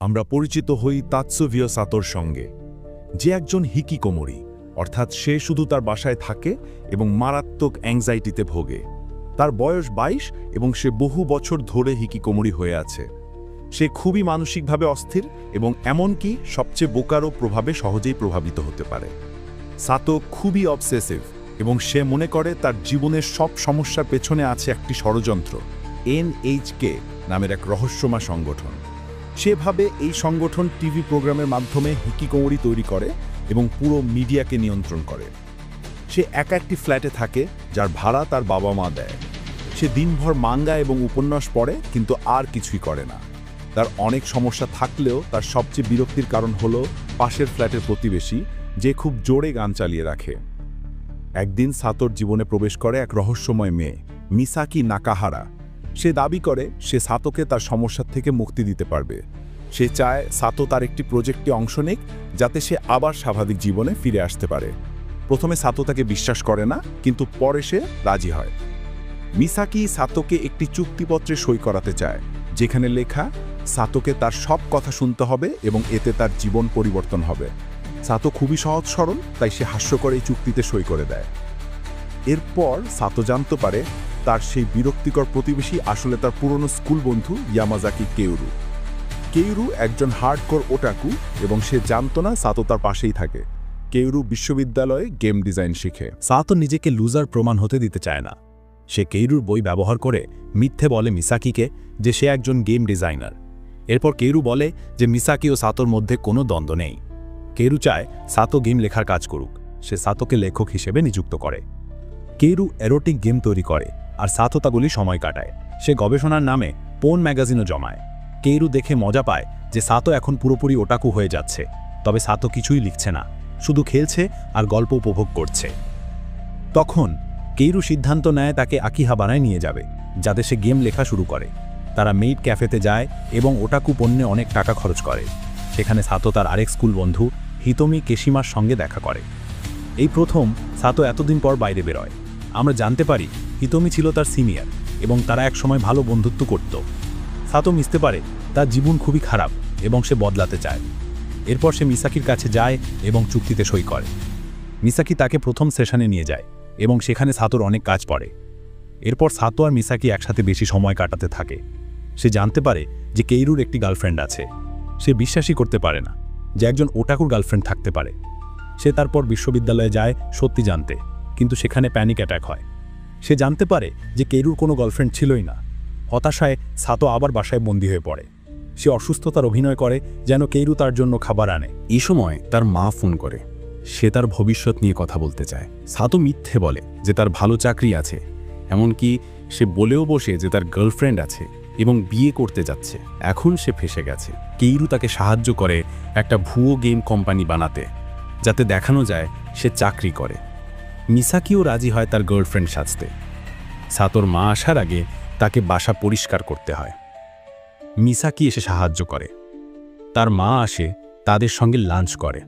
আমরা পরিচিত হই তাৎসুভিও সাতোর সঙ্গে, যে একজন হিকিকোমোরি, অর্থাৎ সে শুধু তার বাসায় থাকে এবং মারাত্মক অ্যাংজাইটিতে ভোগে। তার বয়স 22 এবং সে বহু বছর ধরে হিকিকোমোরি হয়ে আছে। সে খুবই মানসিকভাবে অস্থির এবং এমনকি সবচেয়ে বোকারও প্রভাবে সহজেই প্রভাবিত হতে পারে। সাতো খুবই অবসেসিভ এবং সে মনে করে তার জীবনের সব সমস্যার পেছনে আছে একটি ষড়যন্ত্র, NHK নামের এক রহস্যময় সংগঠন। সেভাবে এই সংগঠন টিভি প্রোগ্রামের মাধ্যমে হিকিকোমোরি তৈরি করে এবং পুরো মিডিয়াকে নিয়ন্ত্রণ করে। সে একা একটি ফ্ল্যাটে থাকে যার ভাড়া তার বাবা মা দেয়। সে দিনভর মাঙ্গা এবং উপন্যাস পড়ে কিন্তু আর কিছুই করে না। তার অনেক সমস্যা থাকলেও তার সবচেয়ে বিরক্তির কারণ হলো পাশের ফ্ল্যাটের প্রতিবেশী, যে খুব জোরে গান চালিয়ে রাখে। একদিন সাতোর জীবনে প্রবেশ করে এক রহস্যময় মেয়ে, মিসাকি নাকাহারা। সে দাবি করে সে সাতোকে তার সমস্যার থেকে মুক্তি দিতে পারবে। সে চায় সাতো তার একটি প্রজেক্টে অংশ নিক, যাতে সে আবার স্বাভাবিক জীবনে ফিরে আসতে পারে। প্রথমে সাতো তাকে বিশ্বাস করে না, কিন্তু পরে সে রাজি হয়। মিসাকি সাতোকে একটি চুক্তিপত্রে সই করাতে চায়, যেখানে লেখা সাতোকে তার সব কথা শুনতে হবে এবং এতে তার জীবন পরিবর্তন হবে। সাতো খুবই সহজ সরল, তাই সে হাস্যকর এই চুক্তিতে সই করে দেয়। এরপর সাতো জানতে পারে তার সেই বিরক্তিকর প্রতিবেশী আসলে তার পুরনো স্কুল বন্ধু ইয়ামাজাকি কেউরু। কেউরু একজন হার্ডকোর ওটাকু এবং সে জানত না সাতো তার পাশেই থাকে। কেউরু বিশ্ববিদ্যালয়ে গেম ডিজাইন শিখে। সাতো নিজেকে লুজার প্রমাণ হতে দিতে চায় না। সে কেইরুর বই ব্যবহার করে মিথ্যে বলে মিসাকিকে যে সে একজন গেম ডিজাইনার। এরপর কেইরু বলে যে মিসাকি ও সাতোর মধ্যে কোনো দ্বন্দ্ব নেই। কেইরু চায় সাতো গেম লেখার কাজ করুক। সে সাতোকে লেখক হিসেবে নিযুক্ত করে। কেইরু এরোটিক গেম তৈরি করে আর সাতো তাগুলি সময় কাটায়। সে গবেষণার নামে পোন ম্যাগাজিনও জমায়। কেইরু দেখে মজা পায় যে সাতো এখন পুরোপুরি ওটাকু হয়ে যাচ্ছে। তবে সাতো কিছুই লিখছে না, শুধু খেলছে আর গল্প উপভোগ করছে। তখন কেইরু সিদ্ধান্ত নেয় তাকে আকিহাবানায় নিয়ে যাবে, যাতে সে গেম লেখা শুরু করে। তারা মেইড ক্যাফেতে যায় এবং ওটাকু পণ্যে অনেক টাকা খরচ করে। সেখানে সাতো তার আরেক স্কুল বন্ধু হিতোমি কেশিমার সঙ্গে দেখা করে। এই প্রথম সাতো এতদিন পর বাইরে বেরোয়। আমরা জানতে পারি হিতোমি ছিল তার সিনিয়র এবং তারা একসময় ভালো বন্ধুত্ব করত। সাতো মিশতে পারে তার জীবন খুবই খারাপ এবং সে বদলাতে চায়। এরপর সে মিসাকির কাছে যায় এবং চুক্তিতে সই করে। মিসাকি তাকে প্রথম সেশনে নিয়ে যায় এবং সেখানে সাতোর অনেক কাজ পড়ে। এরপর সাতো আর মিসাকি একসাথে বেশি সময় কাটাতে থাকে। সে জানতে পারে যে কেইরুর একটি গার্লফ্রেন্ড আছে। সে বিশ্বাসই করতে পারে না যে একজন ওটাকুর গার্লফ্রেন্ড থাকতে পারে। সে তারপর বিশ্ববিদ্যালয়ে যায় সত্যি জানতে, কিন্তু সেখানে প্যানিক অ্যাটাক হয়। সে জানতে পারে যে কেইরুর কোনো গার্লফ্রেন্ড ছিলই না। হতাশায় সাতো আবার বাসায় বন্দী হয়ে পড়ে। সে অসুস্থতার অভিনয় করে যেন কেইরু তার জন্য খাবার আনে। এই সময় তার মা ফোন করে। সে তার ভবিষ্যৎ নিয়ে কথা বলতে চায়। সাতো মিথ্যে বলে যে তার ভালো চাকরি আছে, এমনকি সে বলেও বসে যে তার গার্লফ্রেন্ড আছে এবং বিয়ে করতে যাচ্ছে। এখন সে ফেঁসে গেছে। কেইরু তাকে সাহায্য করে একটা ভুয়ো গেম কোম্পানি বানাতে, যাতে দেখানো যায় সে চাকরি করে। মিসাকিও রাজি হয় তার গার্লফ্রেন্ড সাজতে। সাতোর মা আসার আগে তাকে বাসা পরিষ্কার করতে হয়। মিসাকি এসে সাহায্য করে। তার মা আসে, তাদের সঙ্গে লাঞ্চ করে।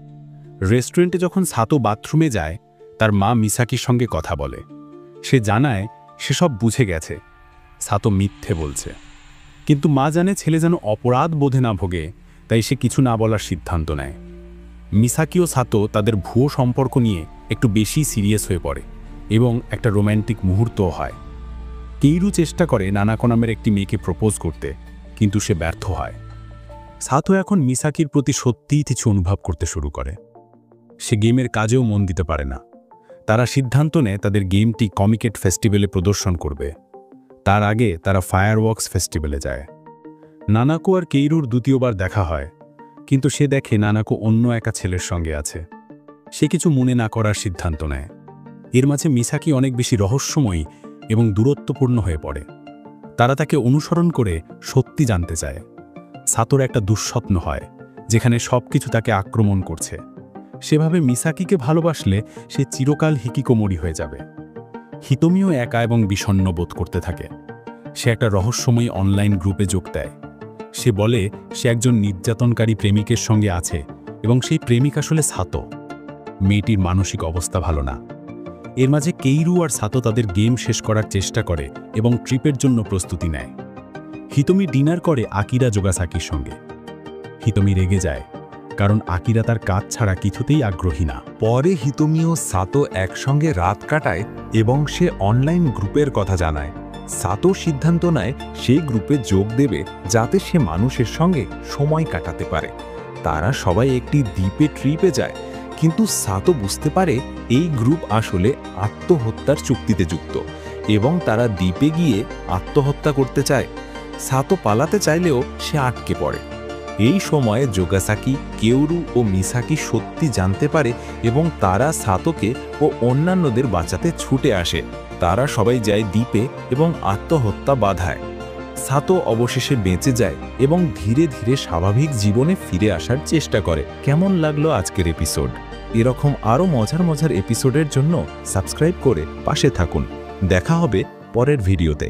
রেস্টুরেন্টে যখন সাতো বাথরুমে যায়, তার মা মিসাকির সঙ্গে কথা বলে। সে জানায় সে সব বুঝে গেছে। সাতো মিথ্যে বলছে, কিন্তু মা জানে ছেলে যেন অপরাধ বোধে না ভোগে, তাই সে কিছু না বলার সিদ্ধান্ত নেয়। মিসাকি ও সাতো তাদের ভুয়ো সম্পর্ক নিয়ে একটু বেশি সিরিয়াস হয়ে পড়ে এবং একটা রোম্যান্টিক মুহূর্তও হয়। কেইরু চেষ্টা করে নানাকো নামের একটি মেয়েকে প্রপোজ করতে, কিন্তু সে ব্যর্থ হয়। সাতো এখন মিসাকির প্রতি সত্যিই কিছু অনুভব করতে শুরু করে। সে গেমের কাজেও মন দিতে পারে না। তারা সিদ্ধান্ত নেয় তাদের গেমটি কমিকেট ফেস্টিভ্যালে প্রদর্শন করবে। তার আগে তারা ফায়ারওয়ার্কস ফেস্টিভ্যালে যায়। নানাকো আর কেইরুর দ্বিতীয়বার দেখা হয়, কিন্তু সে দেখে নানাকো অন্য একা ছেলের সঙ্গে আছে। সে কিছু মনে না করার সিদ্ধান্ত নেয়। এর মাঝে মিসাকি অনেক বেশি রহস্যময়ী এবং দূরত্বপূর্ণ হয়ে পড়ে। তারা তাকে অনুসরণ করে সত্যি জানতে চায়। সাতোর একটা দুঃস্বপ্ন হয়, যেখানে সবকিছু তাকে আক্রমণ করছে। সেভাবে মিসাকিকে ভালোবাসলে সে চিরকাল হিকিকোমোরি হয়ে যাবে। হিতোমিও একা এবং বিষণ্ণ বোধ করতে থাকে। সে একটা রহস্যময়ী অনলাইন গ্রুপে যোগ দেয়। সে বলে সে একজন নির্যাতনকারী প্রেমিকের সঙ্গে আছে এবং সেই প্রেমিক আসলে সাতো। মেয়েটির মানসিক অবস্থা ভালো না। এর মাঝে কেইরু আর সাতো তাদের গেম শেষ করার চেষ্টা করে এবং ট্রিপের জন্য প্রস্তুতি নেয়। হিতোমি ডিনার করে আকিরা যোগাসাকির সঙ্গে। হিতোমি রেগে যায়, কারণ আকিরা তার কাজ ছাড়া কিছুতেই আগ্রহী না। পরে হিতোমি ও সাতো একসঙ্গে রাত কাটায় এবং সে অনলাইন গ্রুপের কথা জানায়। সাতো সিদ্ধান্ত নেয় সেই গ্রুপে যোগ দেবে যাতে সে মানুষের সঙ্গে সময় কাটাতে পারে। তারা সবাই একটি দ্বীপে ট্রিপে যায়, কিন্তু সাতো বুঝতে পারে এই গ্রুপ আসলে আত্মহত্যার চুক্তিতে যুক্ত এবং তারা দ্বীপে গিয়ে আত্মহত্যা করতে চায়। সাতো পালাতে চাইলেও সে আটকে পড়ে। এই সময়ে যোগাসাকি, কেউরু ও মিসাকি সত্যি জানতে পারে এবং তারা সাতোকে ও অন্যান্যদের বাঁচাতে ছুটে আসে। তারা সবাই যায় দ্বীপে এবং আত্মহত্যা বাধায়। সাতো অবশেষে বেঁচে যায় এবং ধীরে ধীরে স্বাভাবিক জীবনে ফিরে আসার চেষ্টা করে। কেমন লাগলো আজকের এপিসোড? এরকম আরও মজার মজার এপিসোডের জন্য সাবস্ক্রাইব করে পাশে থাকুন। দেখা হবে পরের ভিডিওতে।